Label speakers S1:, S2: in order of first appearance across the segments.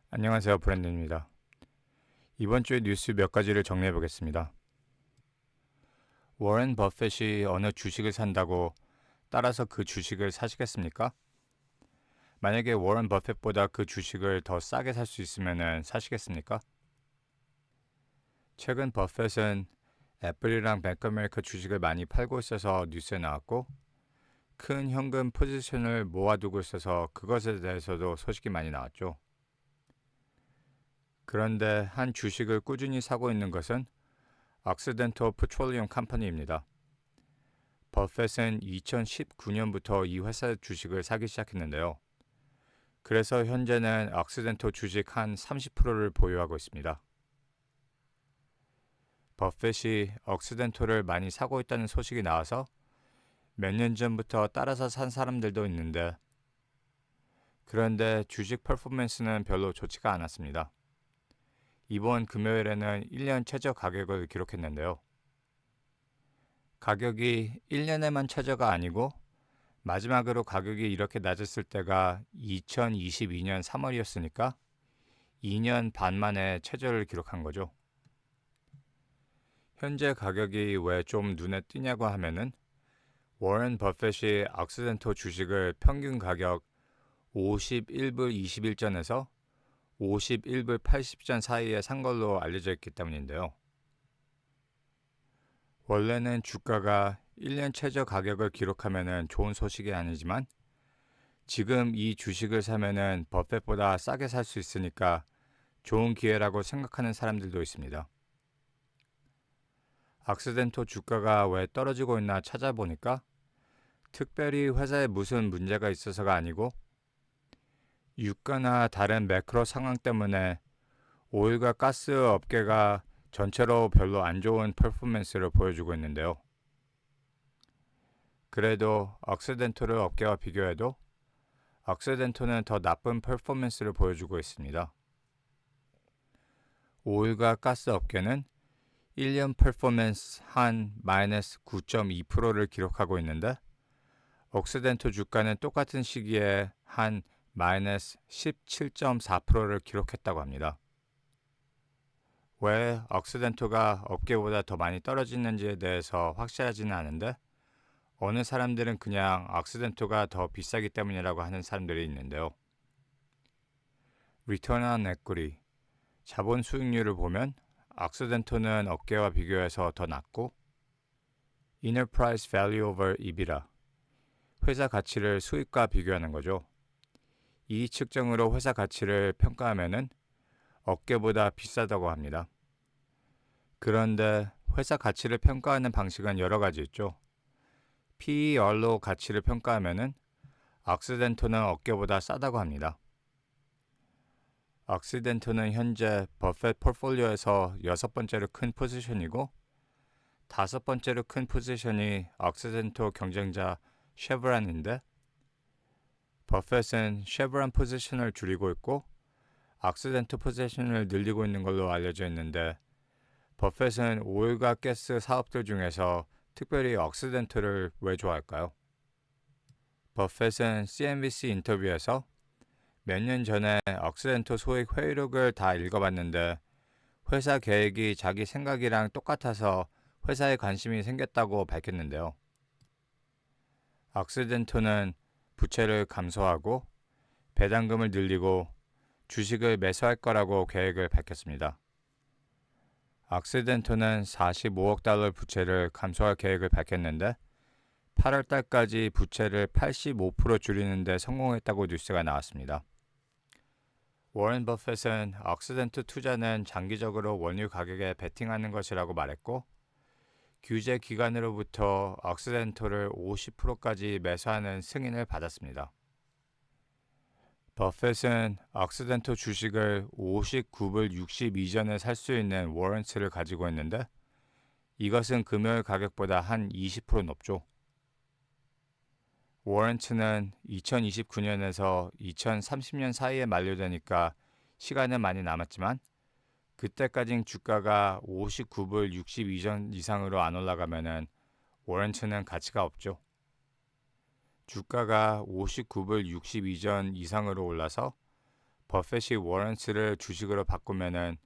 S1: 안녕하세요, 브랜든입니다. 이번 주의 뉴스 몇 가지를 정리해 보겠습니다. 워렌 버핏이 어느 주식을 산다고 따라서 그 주식을 사시겠습니까? 만약에 워렌 버핏보다 그 주식을 더 싸게 살 수 있으면 사시겠습니까? 최근 버핏은 애플이랑 뱅크 아메리카 주식을 많이 팔고 있어서 뉴스에 나왔고, 큰 현금 포지션을 모아두고 있어서 그것에 대해서도 소식이 많이 나왔죠. 그런데 한 주식을 꾸준히 사고 있는 것은 옥시덴탈 페트롤리움 컴퍼니입니다. 버핏은 2019년부터 이 회사 주식을 사기 시작했는데요. 그래서 현재는 옥시덴탈 주식 한 30%를 보유하고 있습니다. 버핏이 옥시덴탈을 많이 사고 있다는 소식이 나와서 몇 년 전부터 따라서 산 사람들도 있는데, 그런데 주식 퍼포먼스는 별로 좋지가 않았습니다. 이번 금요일에는 1년 최저 가격을 기록했는데요. 가격이 1년에만 최저가 아니고 마지막으로 가격이 이렇게 낮았을 때가 2022년 3월이었으니까 2년 반 만에 최저를 기록한 거죠. 현재 가격이 왜 좀 눈에 띄냐고 하면은 워렌 버핏이 옥시덴탈 주식을 평균 가격 51불 21전에서 51불 80전 사이에 산 걸로 알려져 있기 때문인데요. 원래는 주가가 1년 최저 가격을 기록하면 좋은 소식이 아니지만 지금 이 주식을 사면은 버핏보다 싸게 살 수 있으니까 좋은 기회라고 생각하는 사람들도 있습니다. 옥시덴탈 주가가 왜 떨어지고 있나 찾아보니까 특별히 회사에 무슨 문제가 있어서가 아니고 유가나 다른 매크로 상황 때문에 오일과 가스 업계가 전체로 별로 안 좋은 퍼포먼스를 보여주고 있는데요. 그래도 옥시덴탈 업계와 비교해도 옥시덴탈은 더 나쁜 퍼포먼스를 보여주고 있습니다. 오일과 가스 업계는 1년 퍼포먼스 한 마이너스 9.2%를 기록하고 있는데 옥시덴탈 주가는 똑같은 시기에 한 마이너스 17.4%를 기록했다고 합니다. 왜 옥시덴탈가 업계보다 더 많이 떨어지는지에 대해서 확실하지는 않은데 어느 사람들은 그냥 옥시덴탈가 더 비싸기 때문이라고 하는 사람들이 있는데요. Return on Equity, 자본 수익률을 보면 옥시덴탈은 업계와 비교해서 더 낮고 Enterprise Value over EBITDA, 회사 가치를 수익과 비교하는 거죠. 이 측정으로 회사 가치를 평가하면은 업계보다 비싸다고 합니다. 그런데 회사 가치를 평가하는 방식은 여러 가지 있죠. PER로 가치를 평가하면은 옥시덴탈은 업계보다 싸다고 합니다. 옥시덴탈은 현재 버핏 포트폴리오에서 6번째로 큰 포지션이고 5번째로 큰 포지션이 옥시덴탈 경쟁자 쉐브란인데 버핏은 쉐브란 포지션을 줄이고 있고 옥시덴탈 포지션을 늘리고 있는 걸로 알려져 있는데 버핏은 오일과 가스 사업들 중에서 특별히 옥시덴탈을 왜 좋아할까요? 버핏은 CNBC 인터뷰에서 몇 년 전에 옥시덴탈 소액 회의록을 다 읽어봤는데 회사 계획이 자기 생각이랑 똑같아서 회사에 관심이 생겼다고 밝혔는데요. 옥시덴탈은 부채를 감소하고 배당금을 늘리고 주식을 매수할 거라고 계획을 밝혔습니다. 옥시덴탈은 45억 달러 부채를 감소할 계획을 밝혔는데 8월 달까지 부채를 85% 줄이는 데 성공했다고 뉴스가 나왔습니다. 워렌 버핏은 옥시덴탈 투자는 장기적으로 원유 가격에 베팅하는 것이라고 말했고 규제 기관으로부터 옥시덴탈을 50%까지 매수하는 승인을 받았습니다. 버핏은 옥시덴탈 주식을 59불 62전에 살 수 있는 워런트를 가지고 있는데 이것은 금요일 가격보다 한 20% 높죠. 워런트는 2029년에서 2030년 사이에 만료되니까 시간은 많이 남았지만 그때까진 주가가 59불 62전 이상으로 안 올라가면은 워런트는 가치가 없죠. 주가가 59불 62전 이상으로 올라서 버핏이 워런츠를 주식으로 바꾸면은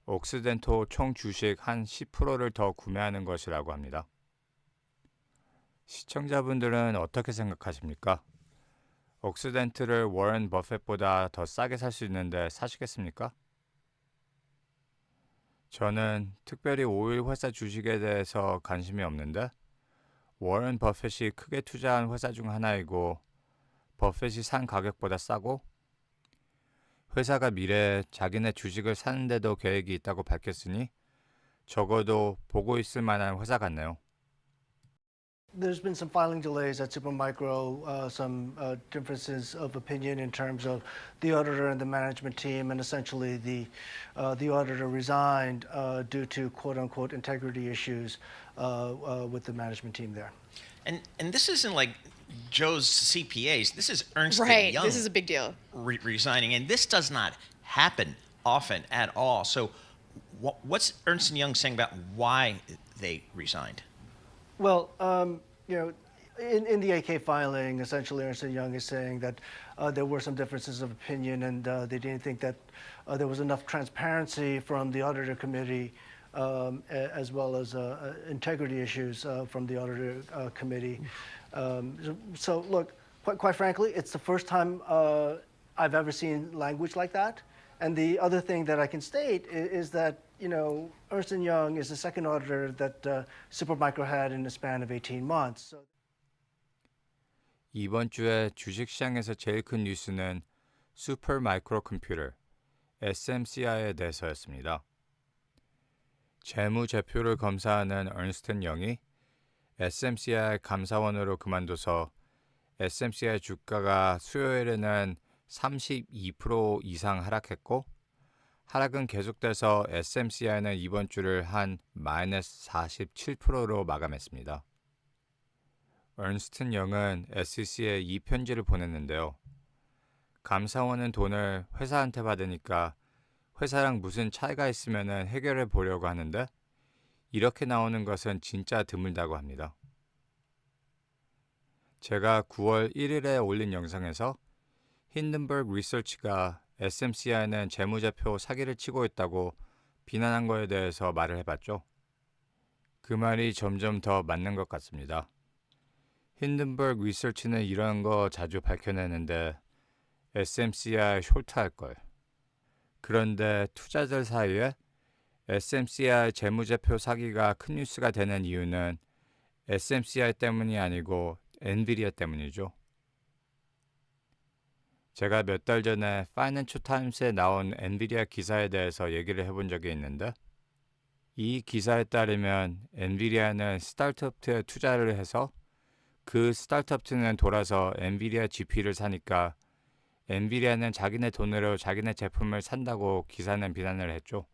S1: 옥시덴토 총 주식 한 10%를 더 구매하는 것이라고 합니다. 시청자분들은 어떻게 생각하십니까? 옥시덴트를 워런 버핏보다 더 싸게 살 수 있는데 사시겠습니까? 저는 특별히 오일 회사 주식에 대해서 관심이 없는데 워런 버핏이 크게 투자한 회사 중 하나이고 버핏이 산 가격보다 싸고 회사가 미래에 자기네 주식을 사는데도 계획이 있다고 밝혔으니 적어도 보고 있을 만한 회사 같네요.
S2: There's been some filing delays at Supermicro, some differences of opinion in terms of the auditor and the management team, and essentially the auditor resigned due to quote unquote integrity issues with the management team there.
S3: And this isn't like Joe's CPAs. This is Ernst
S4: Right.
S3: Young
S4: This is a big deal.
S3: resigning, and this does not happen often at all. So, what's Ernst Young saying about why they resigned?
S2: Well, you know, in the AK filing, essentially Ernst Young is saying that there were some differences of opinion, and they didn't think that there was enough transparency from the auditor committee, as well as integrity issues from the auditor committee. So, look, quite frankly, it's the first time I've ever seen language like that. And the other thing that I can state is that, you know, Ernst Young is the second auditor that Supermicro had in a span of 18 months. So
S1: 이번 주에 주식시장에서 제일 큰 뉴스는 슈퍼 마이크로 컴퓨터 SMCI에 대해서였습니다. 재무제표를 검사하는 ernst 영이 SMCI 감사원으로 그만둬서 SMCI 주가가 수요일에는 32% 이상 하락했고 하락은 계속돼서 SMCI는 이번 주를 한 마이너스 47%로 마감했습니다. ernst 영은 SEC에 이 편지를 보냈는데요. 감사원은 돈을 회사한테 받으니까 회사랑 무슨 차이가 있으면 해결해 보려고 하는데 이렇게 나오는 것은 진짜 드물다고 합니다. 제가 9월 1일에 올린 영상에서 힌든버그 리서치가 SMCI는 재무제표 사기를 치고 있다고 비난한 거에 대해서 말을 해봤죠. 그 말이 점점 더 맞는 것 같습니다. 힌든버그 리서치는 이런 거 자주 밝혀내는데 SMCI 숄트할걸. 그런데 투자자 사이에 SMCI 재무제표 사기가 큰 뉴스가 되는 이유는 SMCI 때문이 아니고 엔비디아 때문이죠. 제가 몇 달 전에 파이낸셜 타임스에 나온 엔비디아 기사에 대해서 얘기를 해본 적이 있는데 이 기사에 따르면 엔비디아는 스타트업에 투자를 해서 그 스타트업은 돌아서 엔비디아 GP를 사니까 엔비디아는 자기네 돈으로 자기네 제품을 산다고 기사는 비난을 했죠.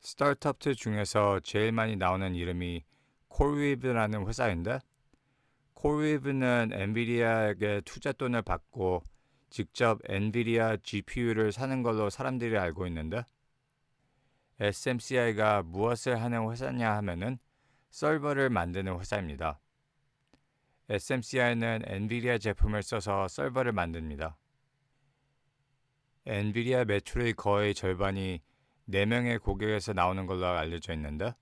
S1: 스타트업 중에서 제일 많이 나오는 이름이 콜웨이브라는 회사인데 콜웨이브는 엔비디아에게 투자 돈을 받고 직접 엔비디아 GPU를 사는 걸로 사람들이 알고 있는데 SMCI가 무엇을 하는 회사냐 하면은 서버를 만드는 회사입니다. SMCI는 엔비디아 제품을 써서 서버를 만듭니다. 엔비디아 매출의 거의 절반이 4명의 고객에서 나오는 걸로 알려져 있는데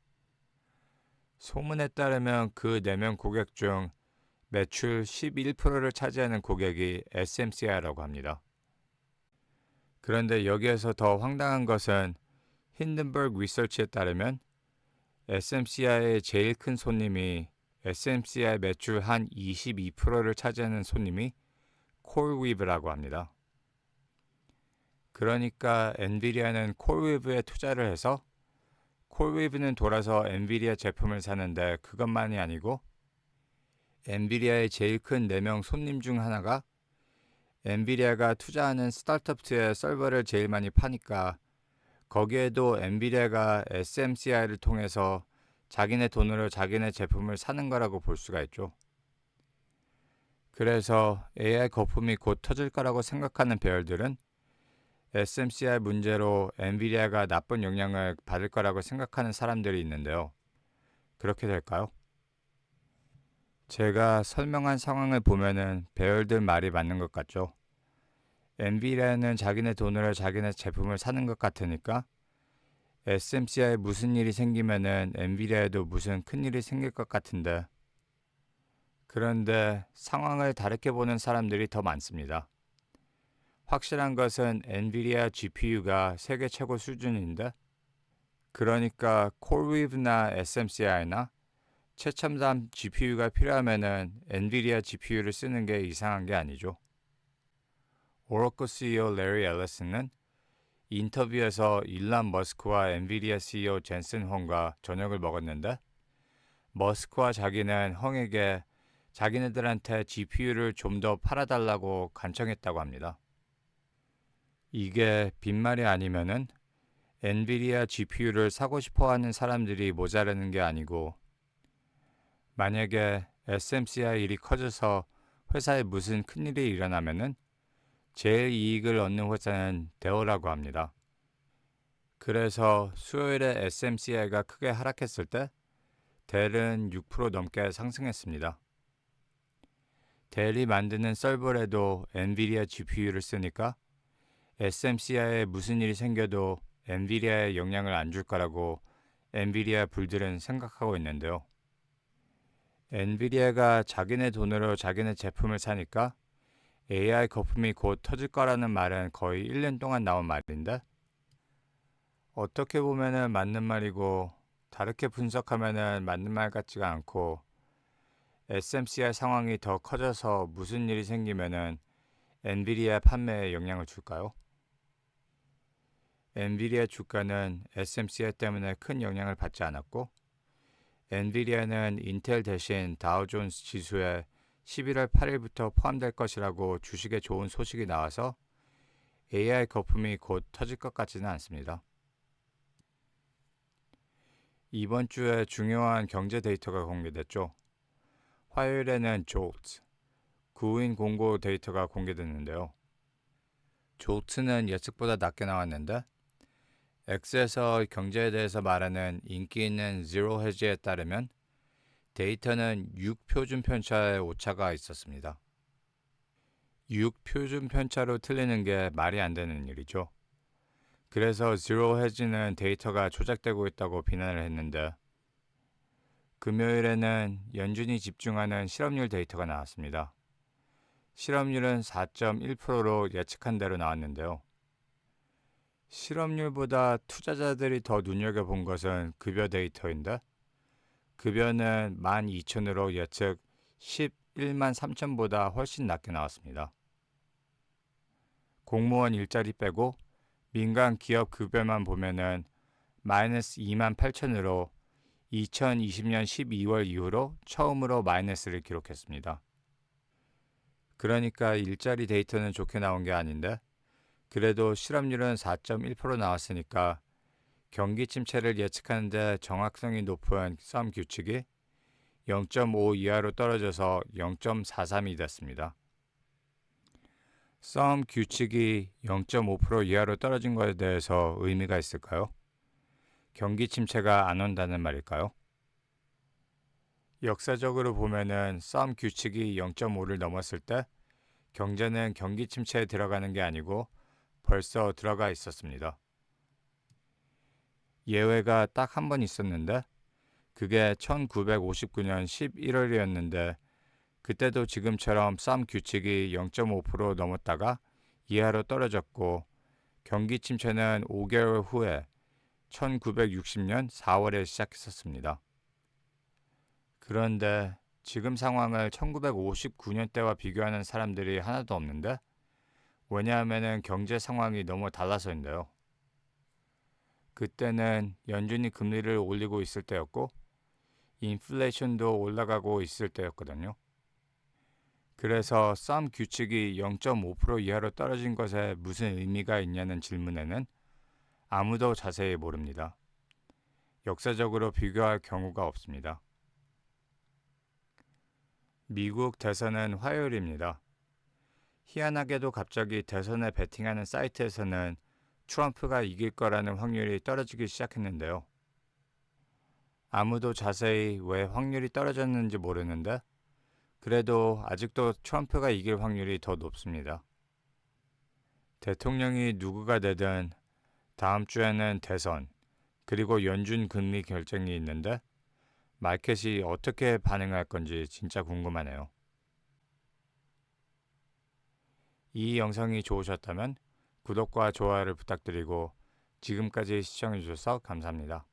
S1: 소문에 따르면 그 4명 고객 중 매출 11%를 차지하는 고객이 SMCI라고 합니다. 그런데 여기에서 더 황당한 것은 힌든버그 리서치에 따르면 SMCI의 제일 큰 손님이 SMCI 매출 한 22%를 차지하는 손님이 콜웨이브라고 합니다. 그러니까 엔비디아는 콜웨이브에 투자를 해서 콜웨이브는 돌아서 엔비디아 제품을 사는데 그것만이 아니고 엔비디아의 제일 큰 4명 손님 중 하나가 엔비디아가 투자하는 스타트업의 서버를 제일 많이 파니까 거기에도 엔비디아가 SMCI를 통해서 자기네 돈으로 자기네 제품을 사는 거라고 볼 수가 있죠. 그래서 AI 거품이 곧 터질 거라고 생각하는 배열들은 SMCI 문제로 엔비디아가 나쁜 영향을 받을 거라고 생각하는 사람들이 있는데요. 그렇게 될까요? 제가 설명한 상황을 보면은 배열들 말이 맞는 것 같죠. 엔비디아는 자기네 돈으로 자기네 제품을 사는 것 같으니까 SMCI에 무슨 일이 생기면은 엔비디아에도 무슨 큰 일이 생길 것 같은데, 그런데 상황을 다르게 보는 사람들이 더 많습니다. 확실한 것은 엔비디아 GPU가 세계 최고 수준인데, 그러니까 콜웨이브나 SMCI나 최첨단 GPU가 필요하면은 엔비디아 GPU를 쓰는 게 이상한 게 아니죠. 오라클 CEO 레리 앨리슨은 인터뷰에서 일론 머스크와 엔비디아 CEO 젠슨 헝과 저녁을 먹었는데, 머스크와 자기는 헝에게 자기네들한테 GPU를 좀 더 팔아달라고 간청했다고 합니다. 이게 빈말이 아니면은 엔비디아 GPU를 사고 싶어 하는 사람들이 모자라는 게 아니고, 만약에 SMCI 일이 커져서 회사에 무슨 큰일이 일어나면은 제일 이익을 얻는 회사는 데어라고 합니다. 그래서 수요일에 SMCI가 크게 하락했을 때 델은 6% 넘게 상승했습니다. 델이 만드는 서버에도 엔비디아 GPU를 쓰니까 SMCI에 무슨 일이 생겨도 엔비디아에 영향을 안 줄 거라고 엔비디아 불들은 생각하고 있는데요. 엔비디아가 자기네 돈으로 자기네 제품을 사니까 AI 거품이 곧 터질 거라는 말은 거의 1년 동안 나온 말인데, 어떻게 보면은 맞는 말이고 다르게 분석하면은 맞는 말 같지가 않고, SMCI 상황이 더 커져서 무슨 일이 생기면은 엔비디아 판매에 영향을 줄까요? 엔비디아 주가는 SMCI 때문에 큰 영향을 받지 않았고, 엔비디아는 인텔 대신 다우존스 지수에 11월 8일부터 포함될 것이라고 주식에 좋은 소식이 나와서 AI 거품이 곧 터질 것 같지는 않습니다. 이번 주에 중요한 경제 데이터가 공개됐죠. 화요일에는 JOLTS, 구인 공고 데이터가 공개됐는데요. JOLTS는 예측보다 낮게 나왔는데, X에서 경제에 대해서 말하는 인기 있는 제로 헤지에 따르면 데이터는 6표준 편차의 오차가 있었습니다. 6표준 편차로 틀리는 게 말이 안 되는 일이죠. 그래서 제로 헤지는 데이터가 조작되고 있다고 비난을 했는데, 금요일에는 연준이 집중하는 실업률 데이터가 나왔습니다. 실업률은 4.1%로 예측한 대로 나왔는데요. 실업률보다 투자자들이 더 눈여겨본 것은 급여 데이터인데, 급여는 12,000으로 예측 11만 3천보다 훨씬 낮게 나왔습니다. 공무원 일자리 빼고 민간 기업 급여만 보면은 마이너스 2만 8천으로 2020년 12월 이후로 처음으로 마이너스를 기록했습니다. 그러니까 일자리 데이터는 좋게 나온 게 아닌데, 그래도 실업률은 4.1% 나왔으니까 경기 침체를 예측하는데 정확성이 높은 썸 규칙이 0.5 이하로 떨어져서 0.43이 됐습니다. 썸 규칙이 0.5% 이하로 떨어진 것에 대해서 의미가 있을까요? 경기 침체가 안 온다는 말일까요? 역사적으로 보면은 썸 규칙이 0.5를 넘었을 때 경제는 경기 침체에 들어가는 게 아니고 벌써 들어가 있었습니다. 예외가 딱 한 번 있었는데, 그게 1959년 11월이었는데, 그때도 지금처럼 썸 규칙이 0.5% 넘었다가 이하로 떨어졌고, 경기 침체는 5개월 후에 1960년 4월에 시작했었습니다. 그런데 지금 상황을 1959년 때와 비교하는 사람들이 하나도 없는데, 왜냐하면 경제 상황이 너무 달라서인데요. 그때는 연준이 금리를 올리고 있을 때였고, 인플레이션도 올라가고 있을 때였거든요. 그래서 썸 규칙이 0.5% 이하로 떨어진 것에 무슨 의미가 있냐는 질문에는 아무도 자세히 모릅니다. 역사적으로 비교할 경우가 없습니다. 미국 대선은 화요일입니다. 희한하게도 갑자기 대선에 베팅하는 사이트에서는 트럼프가 이길 거라는 확률이 떨어지기 시작했는데요. 아무도 자세히 왜 확률이 떨어졌는지 모르는데, 그래도 아직도 트럼프가 이길 확률이 더 높습니다. 대통령이 누구가 되든 다음 주에는 대선, 그리고 연준 금리 결정이 있는데 마켓이 어떻게 반응할 건지 진짜 궁금하네요. 이 영상이 좋으셨다면 구독과 좋아요를 부탁드리고 지금까지 시청해주셔서 감사합니다.